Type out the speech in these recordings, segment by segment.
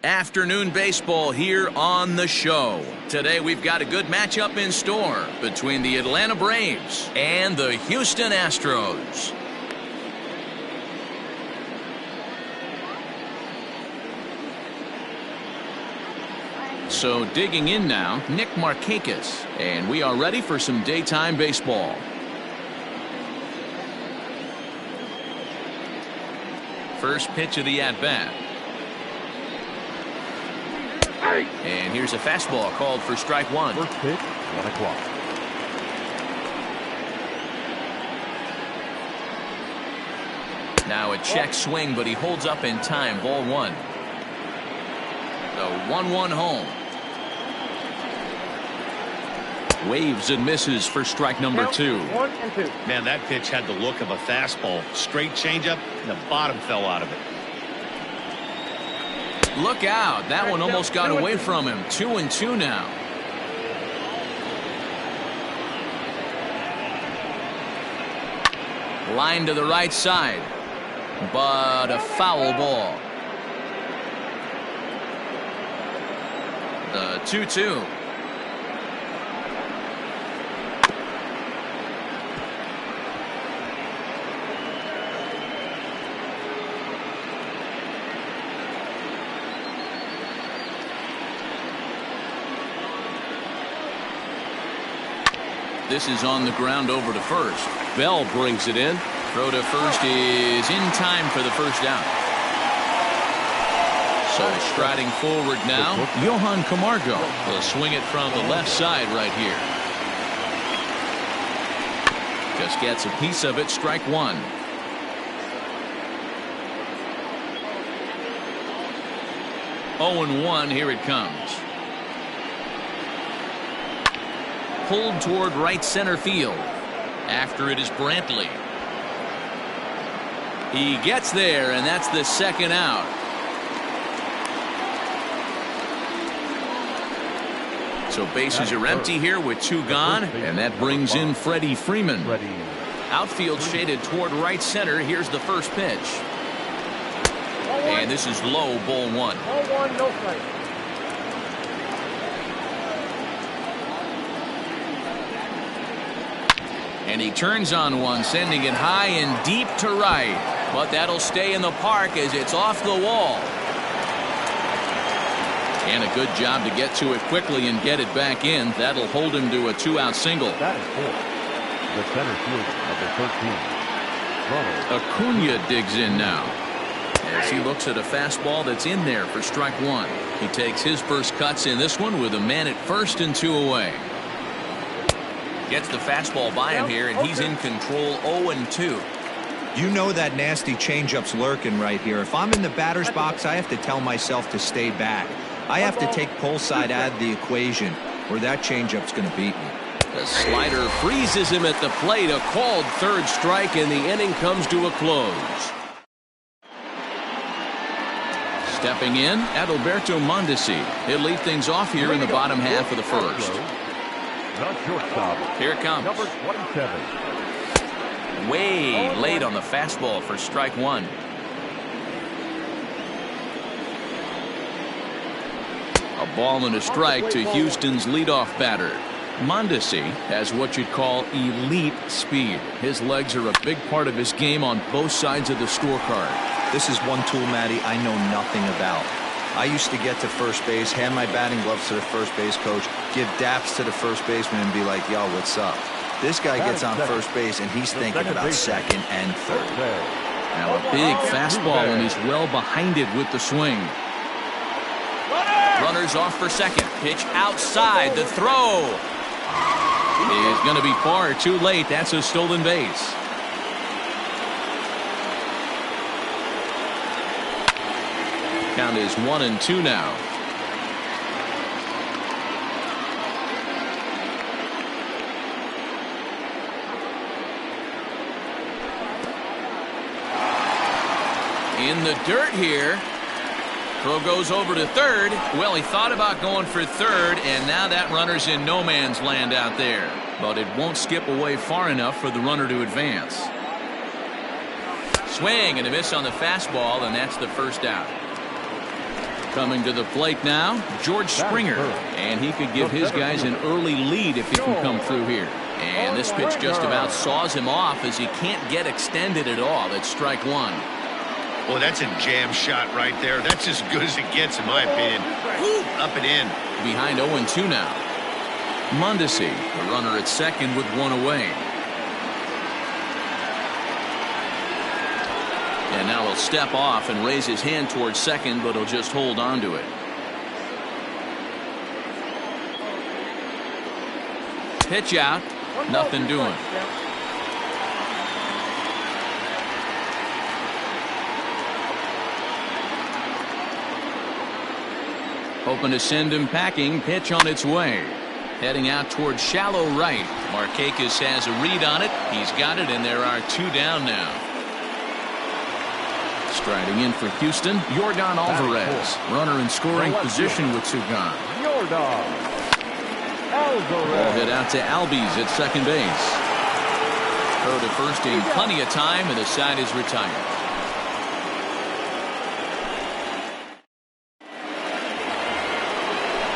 Afternoon baseball here on the show. Today we've got a good matchup in store between the Atlanta Braves and the Houston Astros. So digging in now, Nick Markakis, and we are ready for some daytime baseball. First pitch of the at-bat. And here's a fastball called for strike one. First pitch, 1 o'clock. Now a check swing, but he holds up in time. Ball one. The 1-1 home. Waves and misses for strike number 2. 1 and 2. Man, that pitch had the look of a fastball. Straight changeup, and the bottom fell out of it. Look out. That one almost got away from him. 2-2 now. Line to the right side. But a foul ball. The 2-2. This is on the ground over to first. Bell brings it in. Throw to first is in time for the first out. So striding forward now, Johan Camargo will swing it from the left side right here. Just gets a piece of it. Strike one. Oh, 0-1. Here it comes. Pulled toward right center field. After it is Brantley. He gets there, and that's the second out. So bases are empty here with 2 gone, and that brings in Freddie Freeman. Outfield shaded toward right center. Here's the first pitch. And this is low, ball 1. Ball 1, no strike. And he turns on one, sending it high and deep to right. But that'll stay in the park as it's off the wall. And a good job to get to it quickly and get it back in. That'll hold him to a 2-out single. That is 4. The center fielder, number 13. Acuna digs in now. As he looks at a fastball that's in there for strike one. He takes his first cuts in this one with a man at first and 2 away. Gets the fastball by him here, and he's in control. 0-2. You know that nasty changeup's lurking right here. If I'm in the batter's box, I have to tell myself to stay back. I have to take pull side out of the equation, or that changeup's going to beat me. The slider freezes him at the plate. A called third strike, and the inning comes to a close. Stepping in, Adalberto Mondesi. He'll lead things off here in the bottom half of the first. The shortstop. Here it comes. Number 27. Way late on the fastball for strike one. A ball and a strike to Houston's leadoff batter. Mondesi has what you'd call elite speed. His legs are a big part of his game on both sides of the scorecard. This is one tool, Matty, I know nothing about. I used to get to first base, hand my batting gloves to the first base coach, give daps to the first baseman, and be like, yo, what's up? This guy gets on first base, and he's thinking about second and third. Now a big fastball, and he's well behind it with the swing. Runners off for second. Pitch outside. The throw is going to be far too late. That's a stolen base. Count is 1-2 now. In the dirt here. Throw goes over to third. Well, he thought about going for third, and now that runner's in no man's land out there. But it won't skip away far enough for the runner to advance. Swing and a miss on the fastball, and that's the first out. Coming to the plate now, George Springer. And he could give his guys an early lead if he can come through here. And this pitch just about saws him off as he can't get extended at all. It's strike one. Well, that's a jam shot right there. That's as good as it gets, in my opinion. Woo, up and in. Behind 0-2 now. Mondesi, the runner at second with one away. And now he'll step off and raise his hand towards second, but he'll just hold on to it. Pitch out. Nothing doing. Hoping to send him packing. Pitch on its way. Heading out towards shallow right. Markakis has a read on it. He's got it, and there are two down now. Striding in for Houston, Yordan Alvarez. Runner in scoring position with two gone. Yordan Alvarez. Ball hit out to Albies at second base. Throw to first in plenty of time, and the side is retired.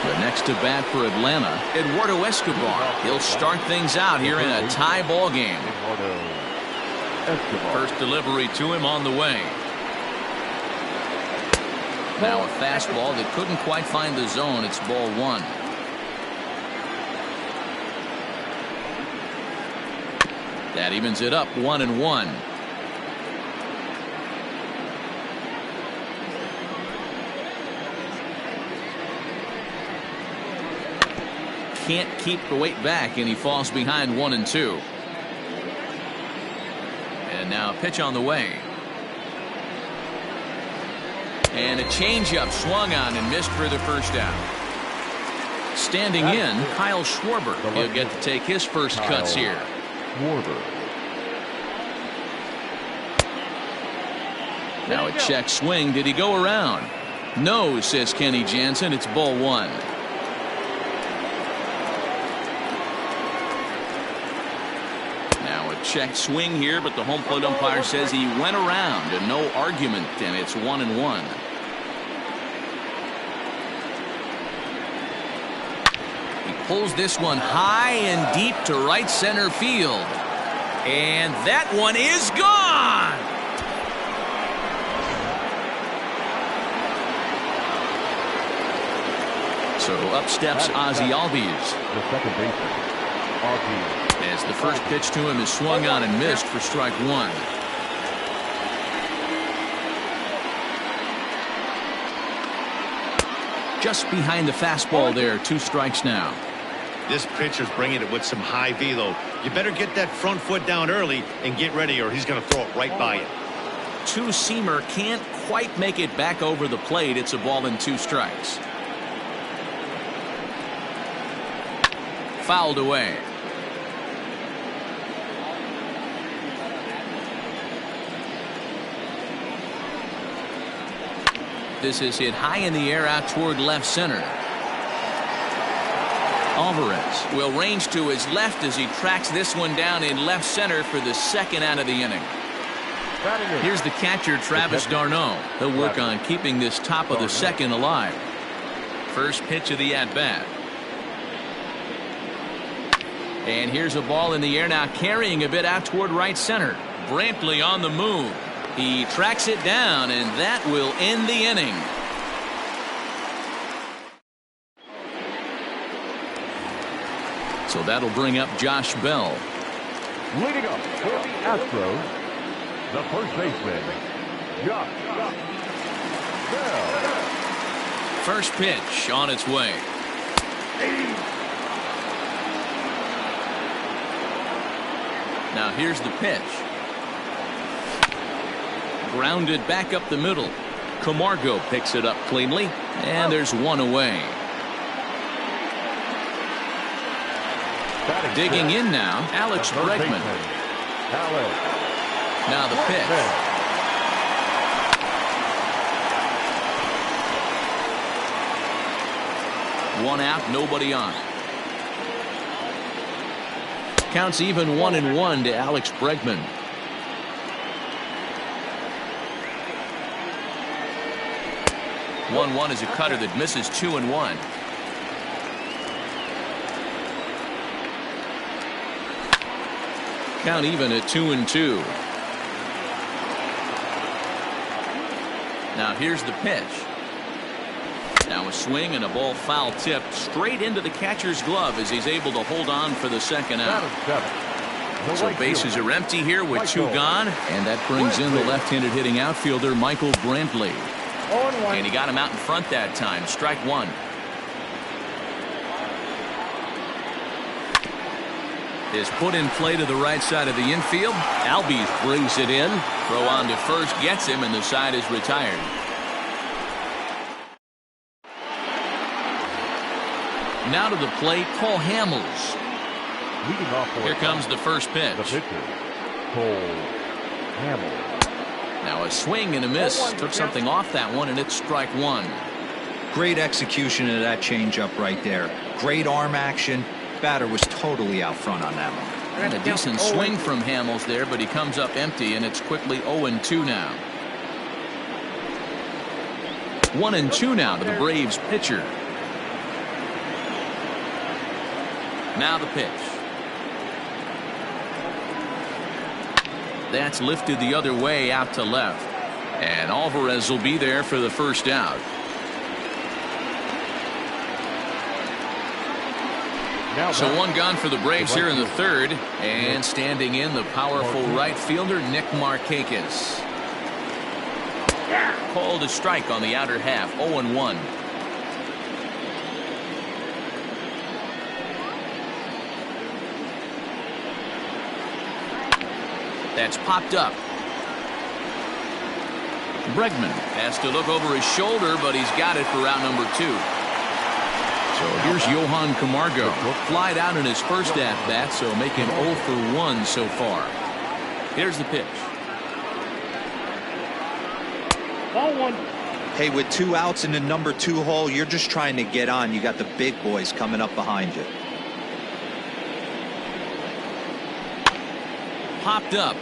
The next to bat for Atlanta, Eduardo Escobar. He'll start things out here in a tie ball game. First delivery to him on the way. Now a fastball that couldn't quite find the zone. It's ball one. That evens it up 1-1. Can't keep the weight back, and he falls behind 1-2. And now a pitch on the way. And a changeup swung on and missed for the first out. Standing in, Kyle Schwarber. He'll get to take his first cuts here. Now a check swing. Did he go around? No, says Kenny Jansen. It's ball one. Now a check swing here, but the home plate umpire says he went around, and no argument, and it's 1-1. Pulls this one high and deep to right center field. And that one is gone. So up steps Ozzie Albies. The second baseman, Albies. As the first pitch to him is swung on and missed for strike one. Just behind the fastball there, 2 strikes now. This pitcher's bringing it with some high velo. You better get that front foot down early and get ready, or he's going to throw it right by you. Two-seamer can't quite make it back over the plate. It's a ball and 2 strikes. Fouled away. This is hit high in the air out toward left center. Alvarez will range to his left as he tracks this one down in left center for the second out of the inning. Here's the catcher, Travis d'Arnaud. He'll work on keeping this top of the second alive. First pitch of the at-bat. And here's a ball in the air now, carrying a bit out toward right center. Brantley on the move. He tracks it down, and that will end the inning. So that'll bring up Josh Bell. Leading up for the Astros, the first baseman, Josh Bell. First pitch on its way. Now here's the pitch. Grounded back up the middle. Camargo picks it up cleanly, and there's one away. Digging in now, Alex Bregman. Now the pitch. One out, nobody on. Counts even 1-1 to Alex Bregman. 1-1 is a cutter that misses 2-1. Count even at 2-2. Now here's the pitch. Now a swing and a ball foul tipped straight into the catcher's glove as he's able to hold on for the second out. So bases are empty here with 2 gone, and that brings in the left-handed hitting outfielder Michael Brantley. And he got him out in front that time. Strike 1. Is put in play to the right side of the infield. Albies brings it in. Throw on to first gets him, and the side is retired. Now to the plate, Cole Hamels. Leading off for Here comes the first pitch. the pitcher, Cole Hamels. Now a swing and a miss. Took something off that one, and it's strike 1. Great execution of that changeup right there. Great arm action. Batter was totally out front on that one. And a decent swing from Hamels there, but he comes up empty, and it's quickly 0-2 now. 1-2 now to the Braves pitcher. Now the pitch. That's lifted the other way out to left. And Alvarez will be there for the first out. So 1 gone for the Braves here in the third. And standing in, the powerful right fielder Nick Markakis. Called a strike on the outer half. 0-1. That's popped up. Bregman has to look over his shoulder, but he's got it for out number 2. So here's Johan Camargo. Flied out in his first at-bat, so making 0 for 1 so far. Here's the pitch. Ball 1. Hey, with 2 outs in the number 2 hole, you're just trying to get on. You got the big boys coming up behind you. Popped up.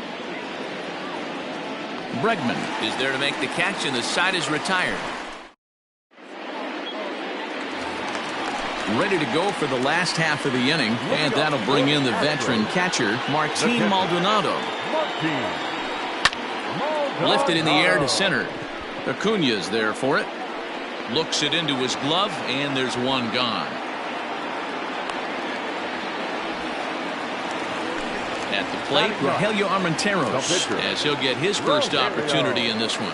Bregman is there to make the catch, and the side is retired. Ready to go for the last half of the inning, and that'll bring in the veteran catcher Martin Maldonado. Lifted in the air to center. Acuna's there for it. Looks it into his glove, and there's 1 gone. At the plate, Rogelio Armenteros, as he'll get his first opportunity in this one.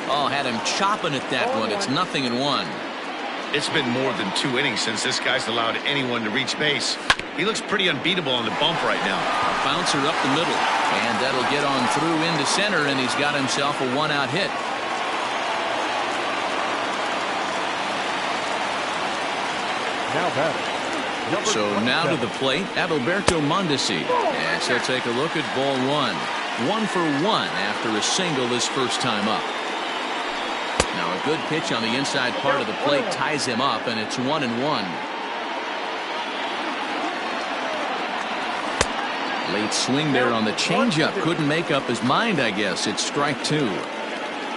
Oh, had him chopping at that one. It's 0-1. It's been more than 2 innings since this guy's allowed anyone to reach base. He looks pretty unbeatable on the bump right now. A bouncer up the middle, and that'll get on through into center, and he's got himself a 1-out hit. Now batting. So now to the plate, Adalberto Mondesi, as he'll take a look at ball 1. 1 for 1 after a single his first time up. Now a good pitch on the inside part of the plate ties him up, and it's 1-1. Late swing there on the changeup. Couldn't make up his mind, I guess. It's strike 2.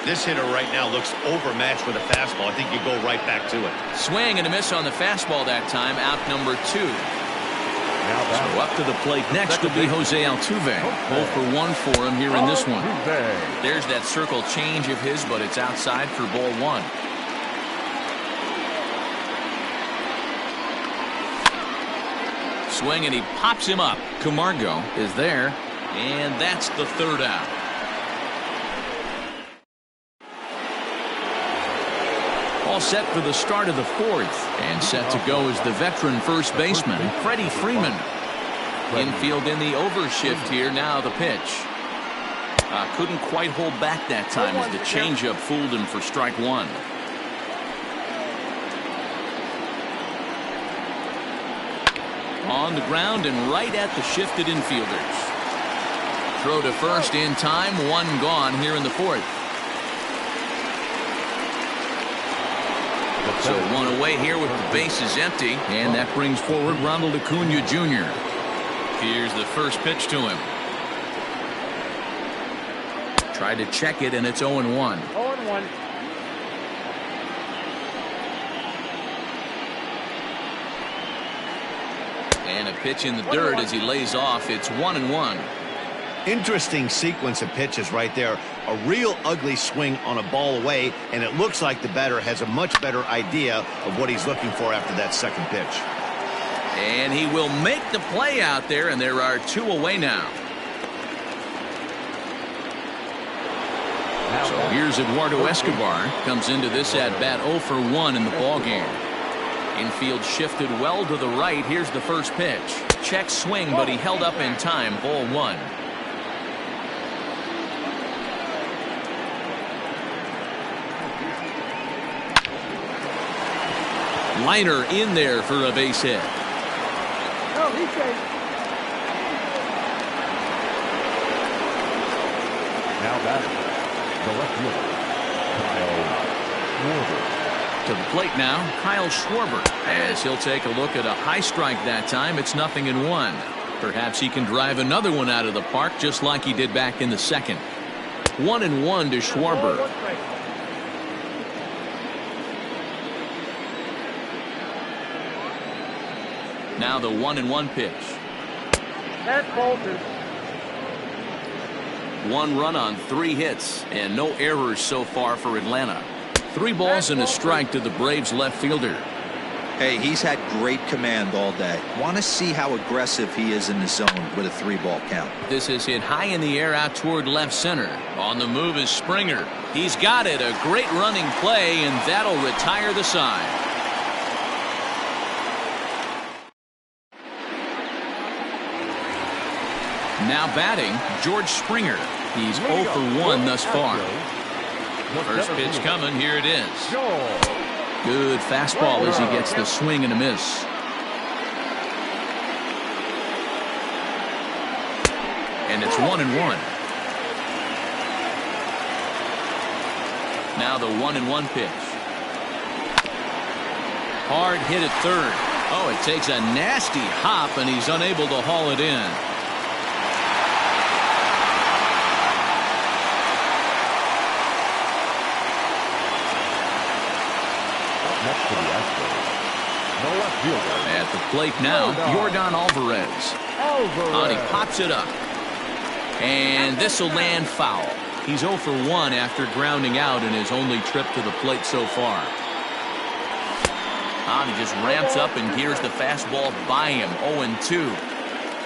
This hitter right now looks overmatched with a fastball. I think you go right back to it. Swing and a miss on the fastball that time. Out number 2. So up to the plate next will be Jose Altuve. 0 for 1 for him here in this one. There's that circle change of his, but it's outside for ball 1. Swing, and he pops him up. Camargo is there, and that's the 3rd out. All set for the start of the 4th, and set to go is the veteran first baseman Freddie Freeman. Infield in the overshift here. Now the pitch. Couldn't quite hold back that time as the changeup fooled him for strike 1. On the ground and right at the shifted infielders. Throw to first in time. 1 gone here in the 4th. So 1 away here with the bases empty, and that brings forward Ronald Acuna Jr. Here's the first pitch to him. Tried to check it, and it's 0-1. 0-1. And a pitch in the dirt as he lays off. It's 1-1. Interesting sequence of pitches right there. A real ugly swing on a ball away, and it looks like the batter has a much better idea of what he's looking for after that second pitch. And he will make the play out there, and there are 2 away now. So here's Eduardo Escobar. Comes into this at-bat 0 for 1 in the ballgame. Infield shifted well to the right. Here's the first pitch. Check swing, but he held up in time. Ball 1. Liner in there for a base hit. Now batting, the left fielder, Kyle Schwarber. To the plate now, Kyle Schwarber, as he'll take a look at a high strike that time. It's 0-1. Perhaps he can drive another one out of the park just like he did back in the second. 1-1 to Schwarber. Now the 1-1 pitch. That's Bolton. 1 run on 3 hits and no errors so far for Atlanta. 3 balls and a strike to the Braves left fielder. Hey, he's had great command all day. Want to see how aggressive he is in the zone with a 3-ball count. This is hit high in the air out toward left center. On the move is Springer. He's got it. A great running play, and that'll retire the side. Now batting, George Springer. He's 0 for 1 thus far. First pitch coming. Here it is. Good fastball as he gets the swing and a miss. And it's 1-1. Now the 1-1 pitch. Hard hit at third. Oh, it takes a nasty hop, and he's unable to haul it in. Next to the Astros, the left fielder. At the plate now, Yordan Alvarez. And he pops it up. And this will land foul. He's 0 for 1 after grounding out in his only trip to the plate so far. And he just ramps up and gears the fastball by him. 0-2.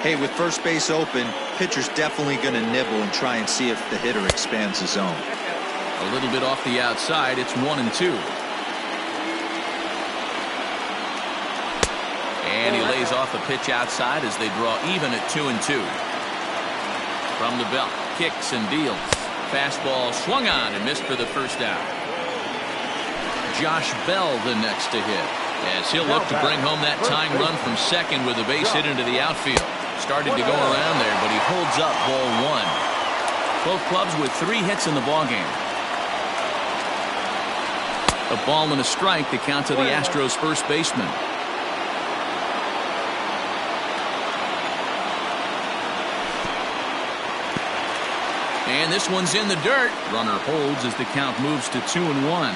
Hey, with first base open, pitcher's definitely going to nibble and try and see if the hitter expands the zone. A little bit off the outside. It's 1-2. And he lays off a pitch outside as they draw even at 2-2. From the belt, kicks and deals. Fastball swung on and missed for the first out. Josh Bell the next to hit, as he'll look to bring home that tying run from second with a base hit into the outfield. Started to go around there, but he holds up. Ball 1. Both clubs with 3 hits in the ballgame. A ball and a strike to count to the Astros first baseman. And this one's in the dirt. Runner holds as the count moves to 2-1.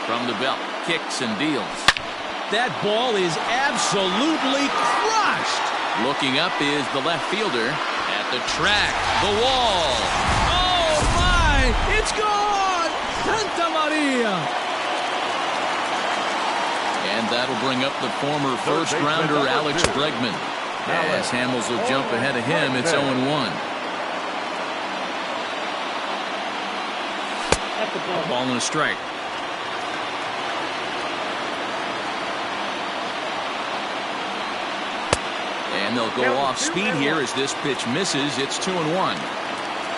From the belt, kicks and deals. That ball is absolutely crushed. Looking up is the left fielder. At the track, the wall. Oh my! It's gone! Santa Maria! And that'll bring up the former first-rounder Alex Bregman. As Hamels will jump ahead of him, it's 0-1. A ball and a strike. And they'll go off speed here as this pitch misses. It's 2-1.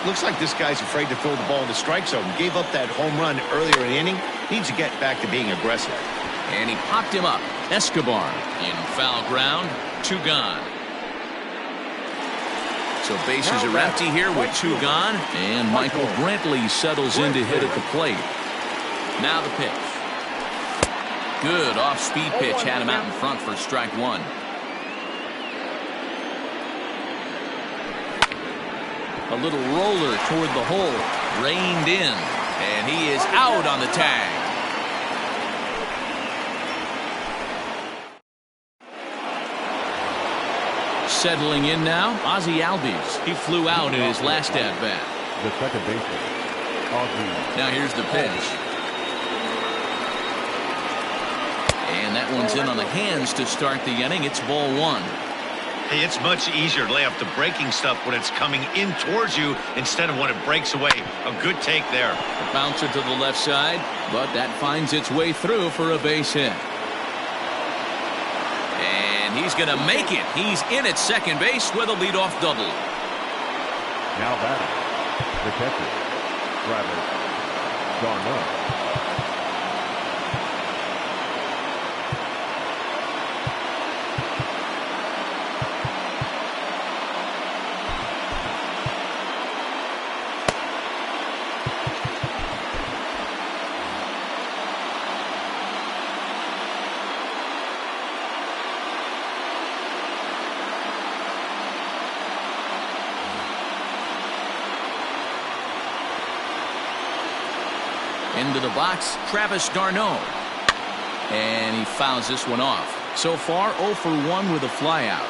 Looks like this guy's afraid to throw the ball in the strike zone. Gave up that home run earlier in the inning. Needs to get back to being aggressive. And he popped him up. Escobar in foul ground. 2 gone. So bases are empty here with 2 gone. And Michael Brantley settles in to hit at the plate. Now the pitch. Good off-speed pitch. Had him out in front for strike 1. A little roller toward the hole. Reined in. And he is out on the tag. Settling in now, Ozzie Albies. He flew out in his last at-bat. The second baseman, Ozzie. Now here's the pitch. And that one's in on the hands to start the inning. It's ball one. Hey, it's much easier to lay off the breaking stuff when it's coming in towards you instead of when it breaks away. A good take there. A bouncer to the left side, but that finds its way through for a base hit. And he's going to make it. He's in at second base with a leadoff double. Now batting, the catcher, Travis d'Arnaud. Into the box, Travis d'Arnaud. And he fouls this one off. So far, 0 for 1 with a flyout.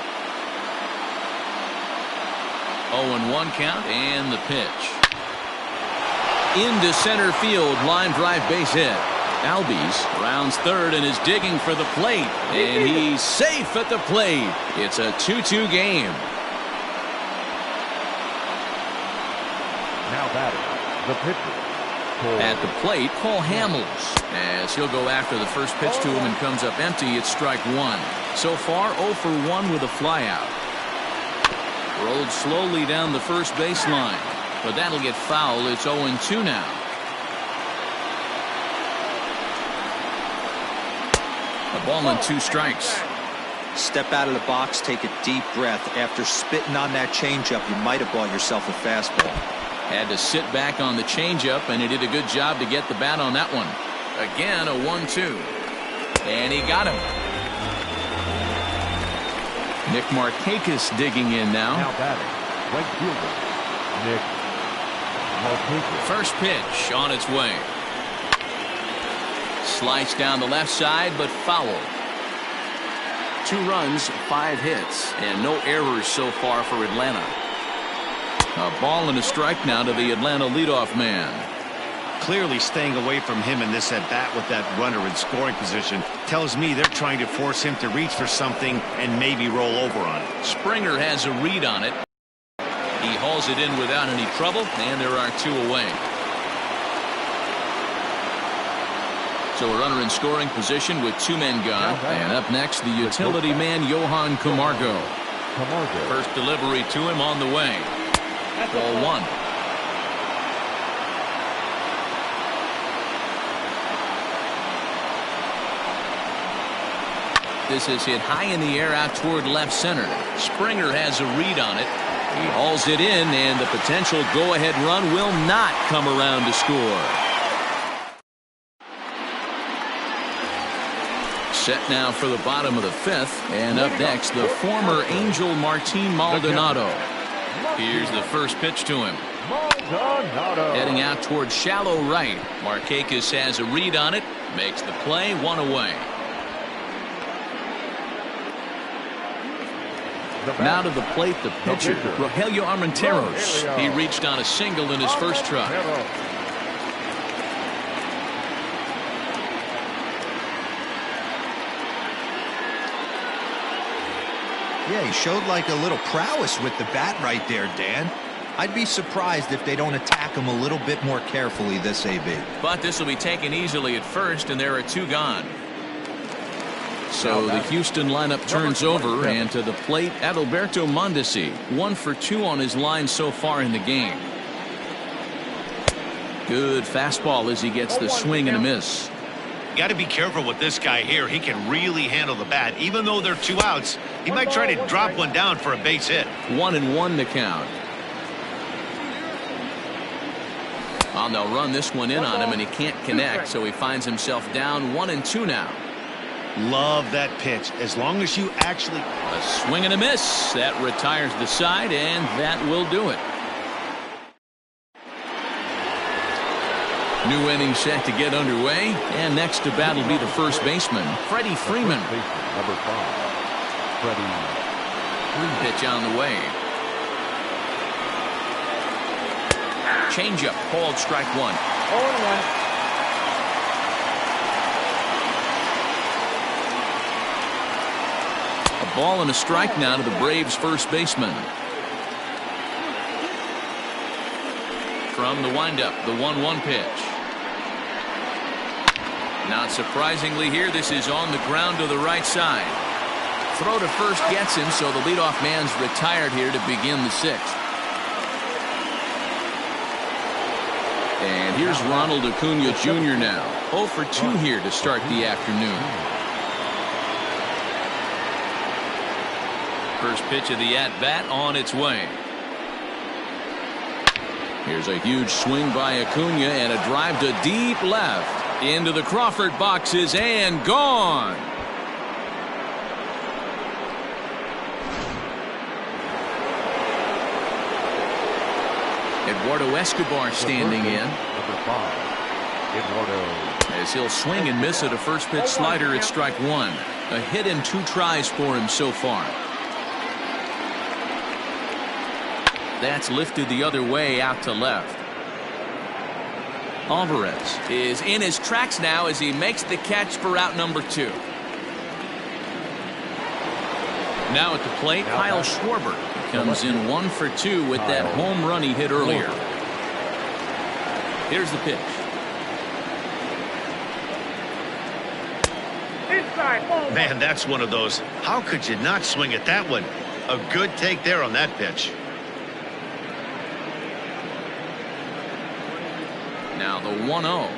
0-1 count, and the pitch. Into center field, line drive base hit. Albies rounds third and is digging for the plate. And he's safe at the plate. It's a 2-2 game. Now batting, the pitcher. At the plate, Paul Hamels, as he'll go after the first pitch to him and comes up empty. It's strike one. So far, 0 for 1 with a flyout. Rolled slowly down the first baseline, but that'll get foul. It's 0-2 now. A ball and 2 strikes. Step out of the box, take a deep breath. After spitting on that changeup, you might have bought yourself a fastball. Had to sit back on the changeup, and he did a good job to get the bat on that one. Again, a 1-2. And he got him. Nick Markakis digging in now. Now batting, right fielder, Nick Markakis. First pitch on its way. Sliced down the left side, but foul. 2 runs, 5 hits, and no errors so far for Atlanta. A ball and a strike now to the Atlanta leadoff man. Clearly staying away from him in this at-bat with that runner in scoring position tells me they're trying to force him to reach for something and maybe roll over on it. Springer has a read on it. He hauls it in without any trouble, and there are 2 away. So a runner in scoring position with 2 men gone. And up next, the utility man, Johan Camargo. First delivery to him on the way. Ball 1. This is hit high in the air out toward left center. Springer has a read on it. He hauls it in, and the potential go-ahead run will not come around to score. Set now for the bottom of the 5th, and up next, the former Angel Martin Maldonado. Here's the first pitch to him. Heading out toward shallow right. Markakis has a read on it. Makes the play, 1 away. Now to the plate, the pitcher, Rogelio Armenteros. He reached on a single in his first try. Yeah, he showed like a little prowess with the bat right there, Dan. I'd be surprised if they don't attack him a little bit more carefully this AB. But this will be taken easily at first, and there are 2 gone. So the Houston lineup turns over, and to the plate, Adalberto Mondesi. 1 for 2 on his line so far in the game. Good fastball as he gets the swing and a miss. Got to be careful with this guy here. He can really handle the bat. Even though they're 2 outs, he might try to drop one down for a base hit. 1-1 the count. Oh, they'll run this one in on him, and he can't connect, so he finds himself down 1-2 now. Love that pitch. As long as you actually... A swing and a miss. That retires the side, and that will do it. New inning set to get underway, and next to bat will be the first baseman, Freddie Freeman. Number 5, Freddie Pitch on the way. Changeup called strike one. 0-1. A ball and a strike now to the Braves first baseman. From the windup, the 1-1 pitch. Not surprisingly here, this is on the ground to the right side. Throw to first gets him, so the leadoff man's retired here to begin the sixth. And here's Ronald Acuna Jr. now. 0 for 2 here to start the afternoon. First pitch of the at-bat on its way. Here's a huge swing by Acuna and a drive to deep left. Into the Crawford boxes and gone. Eduardo Escobar standing in. Number 5, Eduardo. As he'll swing and miss at a first pitch slider at strike one. A hit and 2 tries for him so far. That's lifted the other way out to left. Alvarez is in his tracks now as he makes the catch for out number 2. Now at the plate, Kyle Schwarber comes in 1 for 2 with that home run he hit earlier. Here's the pitch. Man, that's one of those. How could you not swing at that one? A good take there on that pitch. Now the 1-0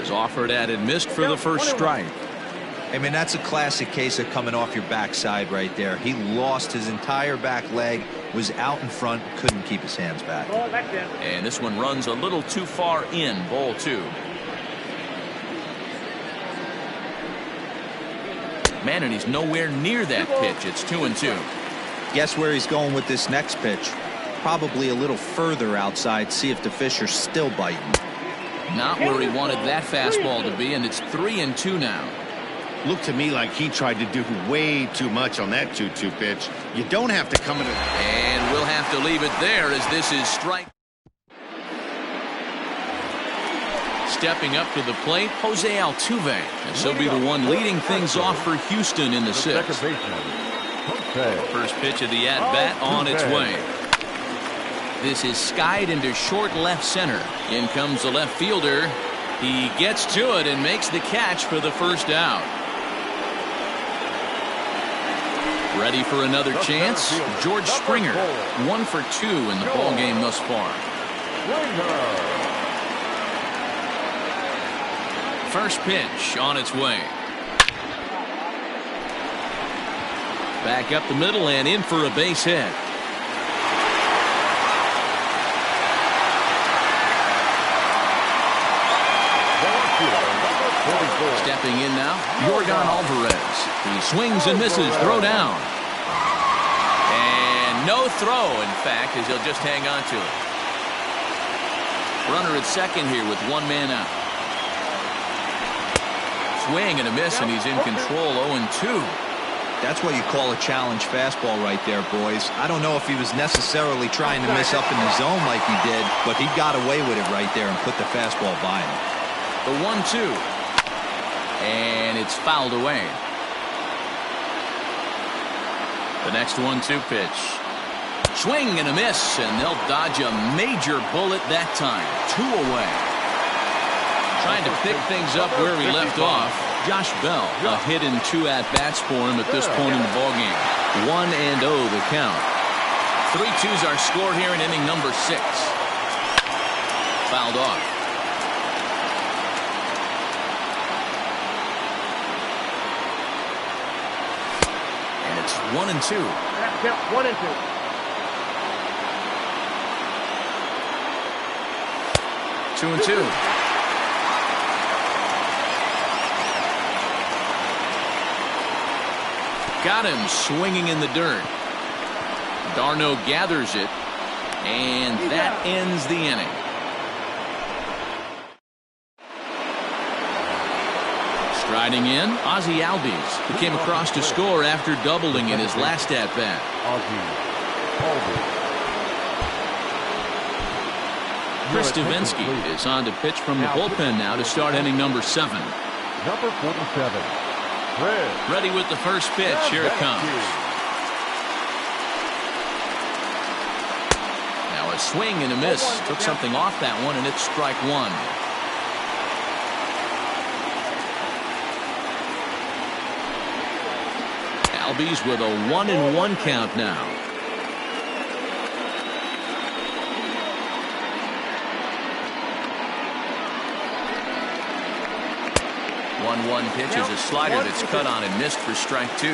is offered at and missed for the first strike. I mean, that's a classic case of coming off your backside right there. He lost his entire back leg, was out in front, couldn't keep his hands back. And this one runs a little too far in, ball 2. Man, and he's nowhere near that pitch. It's 2-2. Guess where he's going with this next pitch? Probably a little further outside, see if the fish are still biting. Not where he wanted that fastball to be, and it's 3-2 now. Looked to me like he tried to do way too much on that 2-2 pitch. You don't have to come in. And we'll have to leave it there as this is strike. Stepping up to the plate, Jose Altuve. And so be the one leading things off for Houston in the sixth. First pitch of the at-bat on its way. This is skied into short left center. In comes the left fielder. He gets to it and makes the catch for the first out. Ready for another chance? George Springer, 1 for 2 in the ball game thus far. First pitch on its way. Back up the middle and in for a base hit. Stepping in now, Yordan Alvarez. He swings and misses, throw down. And no throw, in fact, as he'll just hang on to it. Runner at second here with 1 man out. Swing and a miss, and he's in control, 0-2. That's what you call a challenge fastball right there, boys. I don't know if he was necessarily trying to miss up in the zone like he did, but he got away with it right there and put the fastball by him. The 1-2. And it's fouled away. The next 1-2 pitch. Swing and a miss, and they'll dodge a major bullet that time. 2 away. Trying to pick things up where he left off. Josh Bell, a hit and 2 at-bats for him at this point in the ballgame. 1-0 the count. 3-2's our score here in inning number 6. Fouled off. And it's 1-2. 1-2. 2-2. Got him swinging in the dirt. Darno gathers it, and that ends the inning. Riding in, Ozzie Albies, who came across to score after doubling in his last at-bat. Chris Stavinsky is on to pitch from the bullpen now to start inning number 7. Number 47. Ready with the first pitch. Here it comes. Now a swing and a miss. Took something off that one, and it's strike 1. Albies with a 1-1 count now. 1-1 pitch is a slider that's cut on and missed for strike 2.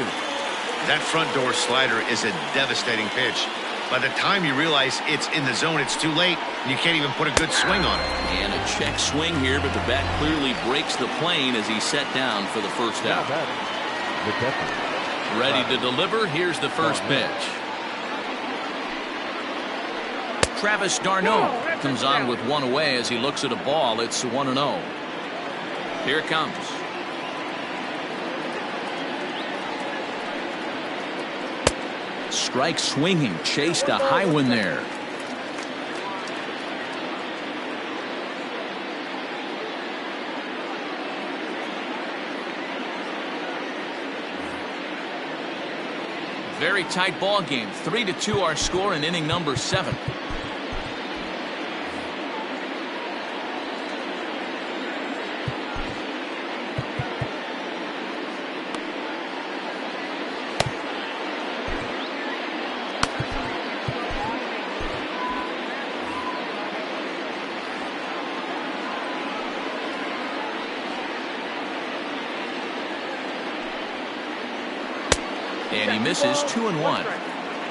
That front door slider is a devastating pitch. By the time you realize it's in the zone, it's too late, and you can't even put a good swing on it. And a check swing here, but the bat clearly breaks the plane as he's set down for the first out. Ready to deliver. Here's the first pitch. Travis d'Arnaud comes on with one away as he looks at a ball. It's 1-0. Here it comes. Strike swinging, chased a high one there. Very tight ball game. 3-2 our score in inning number 7. And he misses 2-1.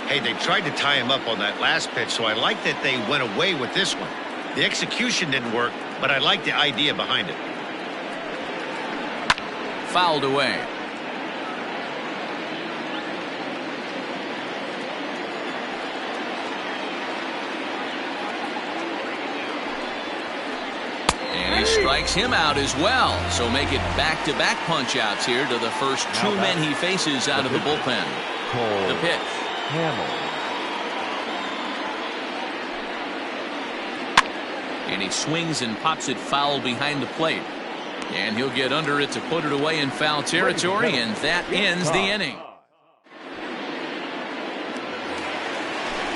Hey, they tried to tie him up on that last pitch, so I like that they went away with this one. The execution didn't work, but I like the idea behind it. Fouled away. And he strikes him out as well. So make it back-to-back punch-outs here to the first 2 men he faces out of the bullpen. The pitch. And he swings and pops it foul behind the plate. And he'll get under it to put it away in foul territory, and that ends the inning.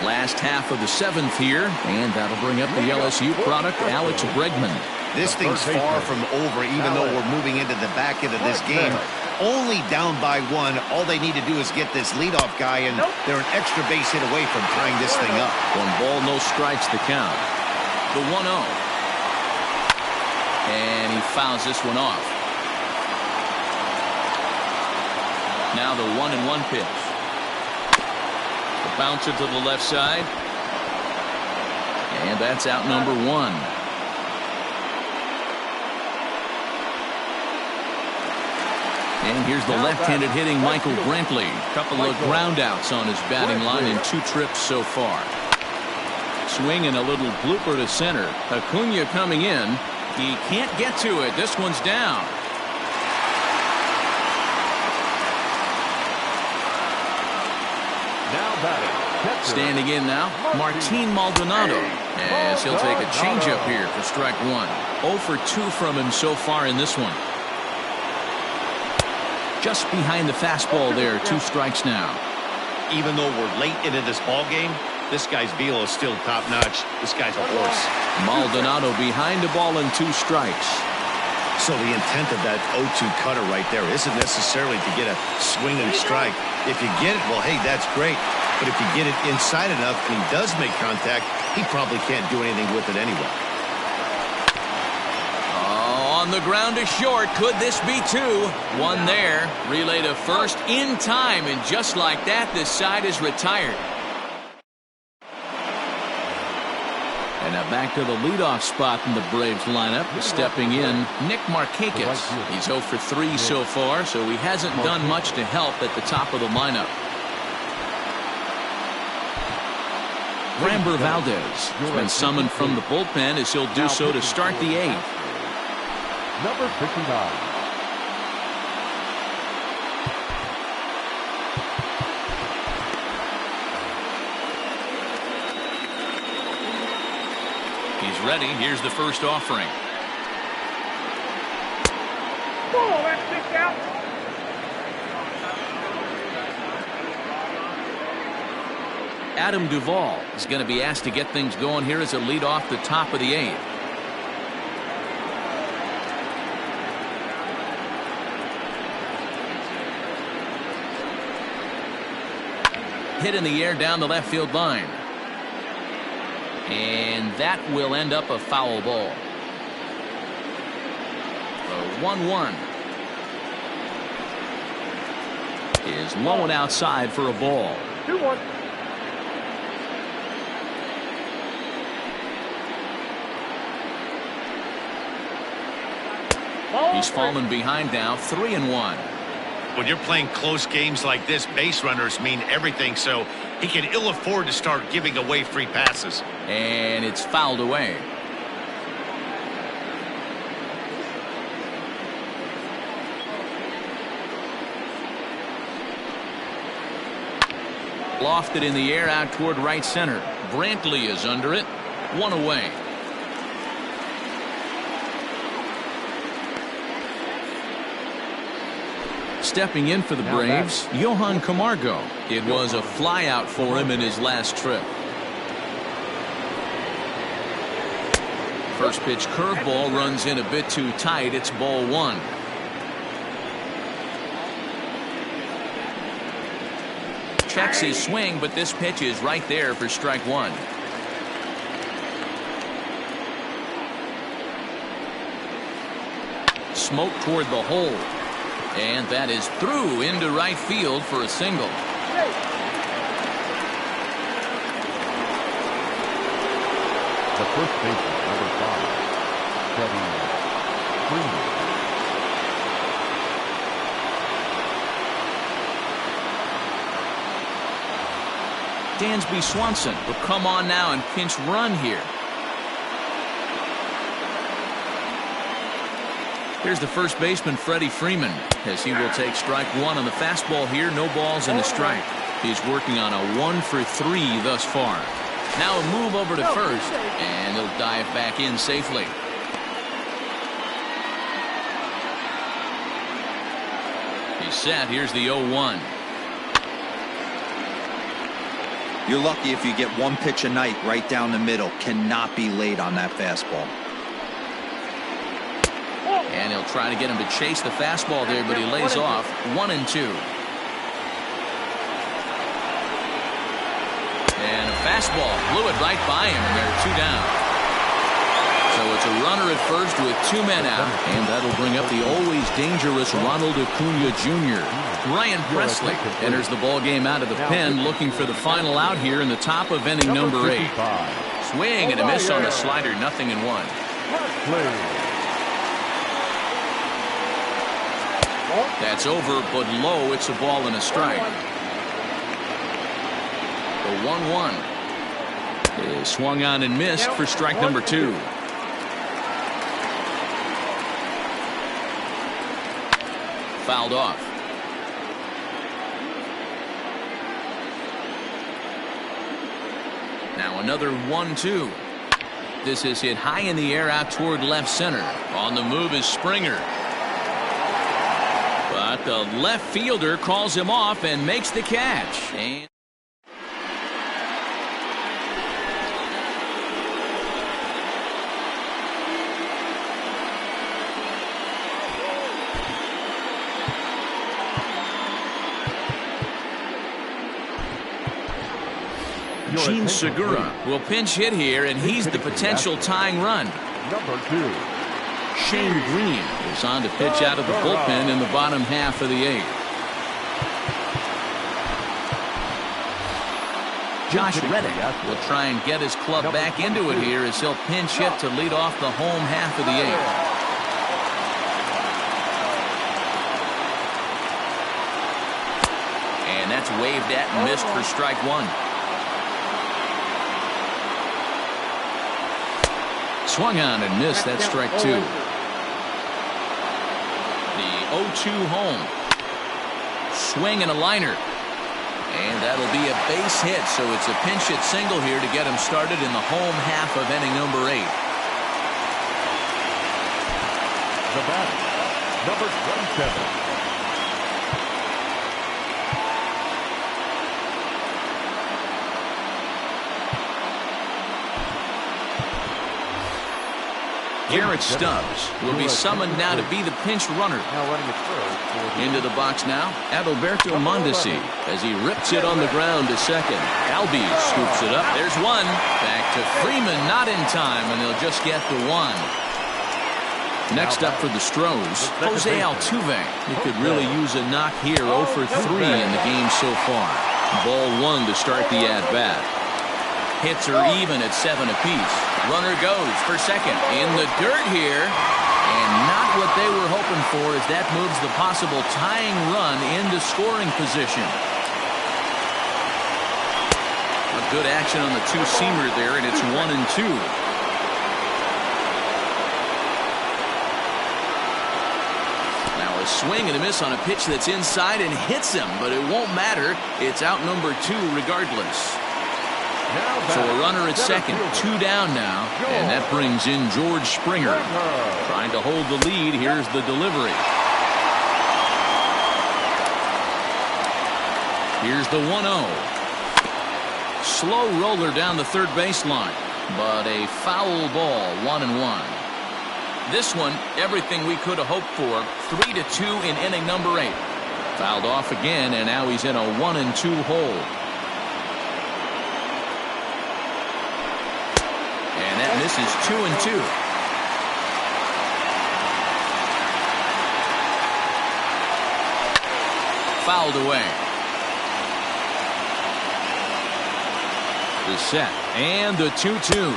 Last half of the 7th here, and that'll bring up the LSU product, Alex Bregman. This thing's far from over, even though we're moving into the back end of this game. Only down by 1. All they need to do is get this leadoff guy, and they're an extra base hit away from tying this thing up. 1 ball, no strikes to count. The 1-0. And he fouls this one off. Now the 1-1 pitch. The bouncer to the left side. And that's out number 1. And here's the left-handed hitting Michael Brantley. Couple of ground outs on his batting line in 2 trips so far. Swing and a little blooper to center. Acuna coming in. He can't get to it. This one's down. Now batting. Standing in now, Martin Maldonado, as he'll take a changeup here for strike 1. 0 for 2 from him so far in this one. Just behind the fastball there, 2 strikes now. Even though we're late into this ball game, this guy's velo is still top-notch. This guy's a horse. Maldonado behind the ball and 2 strikes. So the intent of that 0-2 cutter right there isn't necessarily to get a swinging strike. If you get it, well, hey, that's great. But if you get it inside enough and he does make contact, he probably can't do anything with it anyway. On the ground to short. Could this be 2? 1 there. Relay to first in time, and just like that, this side is retired. And now back to the leadoff spot in the Braves lineup. Stepping in, Nick Markakis. He's 0 for 3 so far, so he hasn't done much to help at the top of the lineup. Framber Valdez has been summoned from the bullpen as he'll do so to start the 8th. Number 59. ready. Here's the first offering. Oh, that's 6 out. Adam Duvall is going to be asked to get things going here as a lead off the top of the 8th. Hit in the air down the left field line. And that will end up a foul ball. The 1-1 is low and outside for a ball. 2-1. He's fallen behind now, 3-1. When you're playing close games like this, base runners mean everything, so he can ill afford to start giving away free passes. And it's fouled away. Lofted in the air out toward right center. Brantley is under it. 1 away. Stepping in for the Braves, Johan Camargo. It was a flyout for him in his last trip. First pitch curveball runs in a bit too tight. It's ball 1. Checks his swing, but this pitch is right there for strike 1. Smoke toward the hole. And that is through into right field for a single. The first baseman, number 5, Freddie Freeman. Dansby Swanson will come on now and pinch run here. Here's the first baseman, Freddie Freeman, as he will take strike 1 on the fastball here. No balls and a strike. He's working on a 1 for 3 thus far. Now a move over to first, and he'll dive back in safely. He's set. Here's the 0-1. You're lucky if you get one pitch a night right down the middle. Cannot be late on that fastball. And he'll try to get him to chase the fastball there, but he lays off. 1-2. And a fastball blew it right by him, and there are 2 down. So it's a runner at first with 2 men out, and that'll bring up the always dangerous Ronald Acuna Jr. Ryan Presley enters the ball game out of the pen, looking for the final out here in the top of inning number 8. Swing and a miss on the slider, 0-1. That's over, but low. It's a ball and a strike. The 1-1 is swung on and missed for strike number 2. Fouled off. Now another 1-2. This is hit high in the air out toward left center. On the move is Springer. But the left fielder calls him off and makes the catch. And Gene Segura will pinch hit here, and he's the potential tying run. Number 2. Shane Green is on to pitch out of the bullpen in the bottom half of the 8th. Josh Reddick will try and get his club back into it here as he'll pinch hit to lead off the home half of the 8th. And that's waved at and missed for strike 1. Swung on and missed. That's strike 2. The 0-2 home. Swing and a liner. And that'll be a base hit, so it's a pinch hit single here to get him started in the home half of inning number 8. The batter, number 27. Garrett Stubbs will be summoned now to be the pinch runner. Into the box now, Adalberto Mondesi as he rips it on the ground to second. Albies scoops it up. There's one. Back to Freeman, not in time, and they'll just get the one. Next up for the Stros, Jose Altuve. He could really use a knock here. 0 for 3 in the game so far. Ball 1 to start the at-bat. Hits are even at 7 apiece. Runner goes for second in the dirt here. And not what they were hoping for as that moves the possible tying run into scoring position. A good action on the two-seamer there, and it's 1-2. Now a swing and a miss on a pitch that's inside and hits him, but it won't matter. It's out number 2 regardless. So a runner at second, 2 down now, and that brings in George Springer. Trying to hold the lead. Here's the delivery. Here's the 1-0. Slow roller down the third baseline, but a foul ball, 1-1. This one, everything we could have hoped for. 3-2 in inning number 8. Fouled off again, and now he's in a 1-2 hole. And that misses 2-2. Fouled away. The set and the 2-2.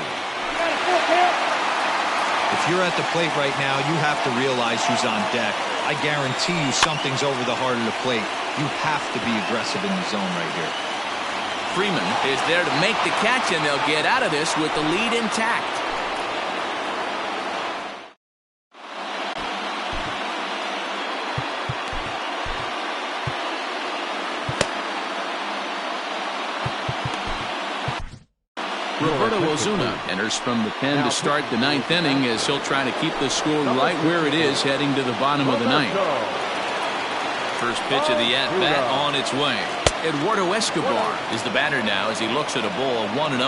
If you're at the plate right now, you have to realize who's on deck. I guarantee you something's over the heart of the plate. You have to be aggressive in the zone right here. Freeman is there to make the catch, and they'll get out of this with the lead intact. Roberto Ozuna enters from the pen to start the 9th inning as he'll try to keep the score right where it is heading to the bottom of the 9th. First pitch of the at-bat on its way. Eduardo Escobar is the batter now as he looks at a ball 1-0.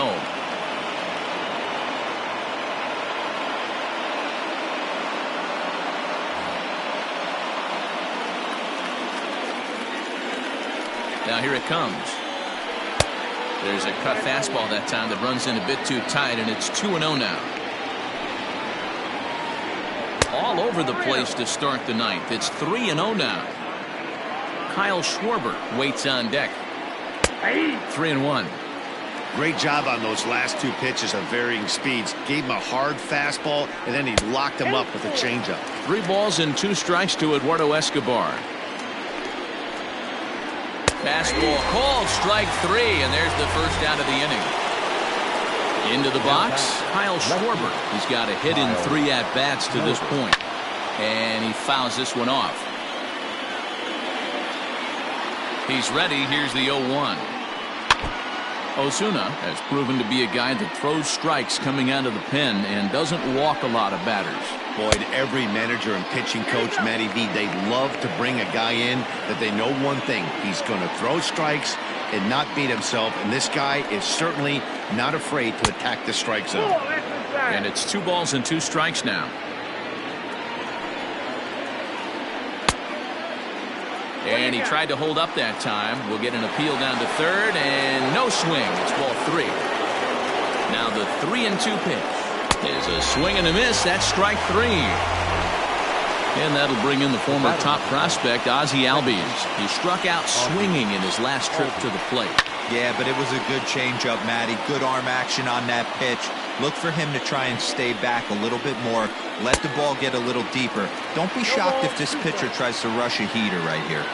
Now here it comes. There's a cut fastball that time that runs in a bit too tight, and it's 2-0 now. All over the place to start the 9th. It's 3-0 now. Kyle Schwarber waits on deck. 3-1. Great job on those last 2 pitches of varying speeds. Gave him a hard fastball, and then he locked him up with a changeup. 3 balls and 2 strikes to Eduardo Escobar. Fastball called, strike 3, and there's the first out of the inning. Into the box, Kyle Schwarber. He's got a hit in 3 at-bats to this point, and he fouls this one off. He's ready. Here's the 0-1. Ozuna has proven to be a guy that throws strikes coming out of the pen and doesn't walk a lot of batters. Boyd, every manager and pitching coach, Matty V, they love to bring a guy in that they know one thing. He's going to throw strikes and not beat himself, and this guy is certainly not afraid to attack the strike zone. And it's 2 balls and 2 strikes now. And he tried to hold up that time. We'll get an appeal down to third, and no swing. It's ball 3. Now the 3-2 pitch. There's a swing and a miss. That's strike 3. And that'll bring in the former top prospect, Ozzie Albies. He struck out swinging in his last trip to the plate. Yeah, but it was a good changeup, Matty. Good arm action on that pitch. Look for him to try and stay back a little bit more. Let the ball get a little deeper. Don't be shocked if this pitcher tries to rush a heater right here.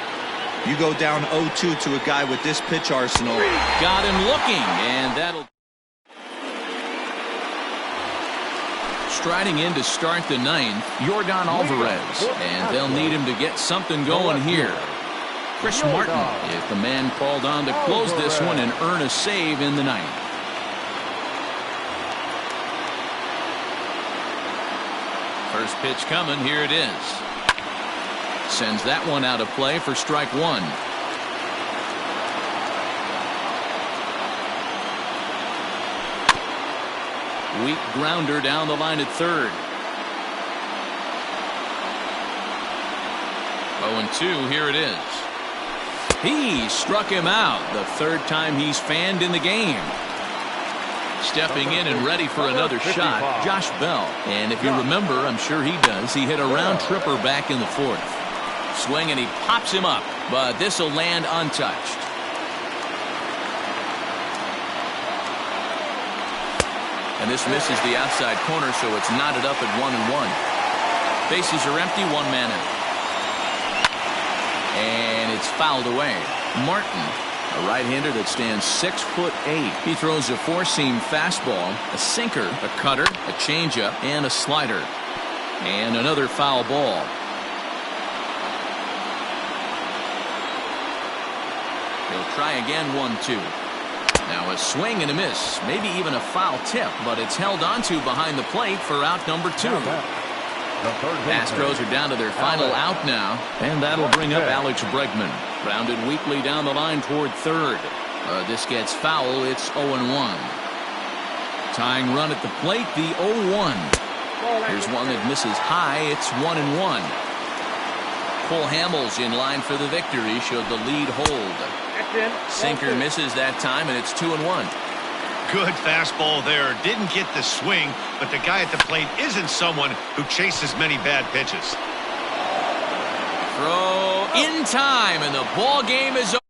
You go down 0-2 to a guy with this pitch arsenal. Got him looking, and that'll... Striding in to start the 9th, Yordan Alvarez, and they'll need him to get something going here. Chris Martin is the man called on to close this one and earn a save in the 9th. First pitch coming. Here it is. Sends that one out of play for strike one. Weak grounder down the line at third. 0-2. Here it is. He struck him out. The third time he's fanned in the game. Stepping in and ready for another shot, Josh Bell. And if you remember, I'm sure he does, he hit a round tripper back in the fourth. Swing and he pops him up, but this will land untouched. And this misses the outside corner, so it's knotted up at 1-1. Bases are empty, one man out. And it's fouled away. Martin, a right-hander that stands 6'8". He throws a four-seam fastball, a sinker, a cutter, a changeup, and a slider. And another foul ball. He'll try again, 1-2. Now a swing and a miss, maybe even a foul tip, but it's held onto behind the plate for out number 2. Astros are down to their final out now, and that'll bring up Alex Bregman. Grounded weakly down the line toward third. This gets foul. It's 0-1. Tying run at the plate, the 0-1. Here's one that misses high. It's 1-1. Cole Hamels in line for the victory. Showed the lead hold. Sinker misses that time, and it's 2-1. Good fastball there. Didn't get the swing, but the guy at the plate isn't someone who chases many bad pitches. Throw in time, and the ball game is over.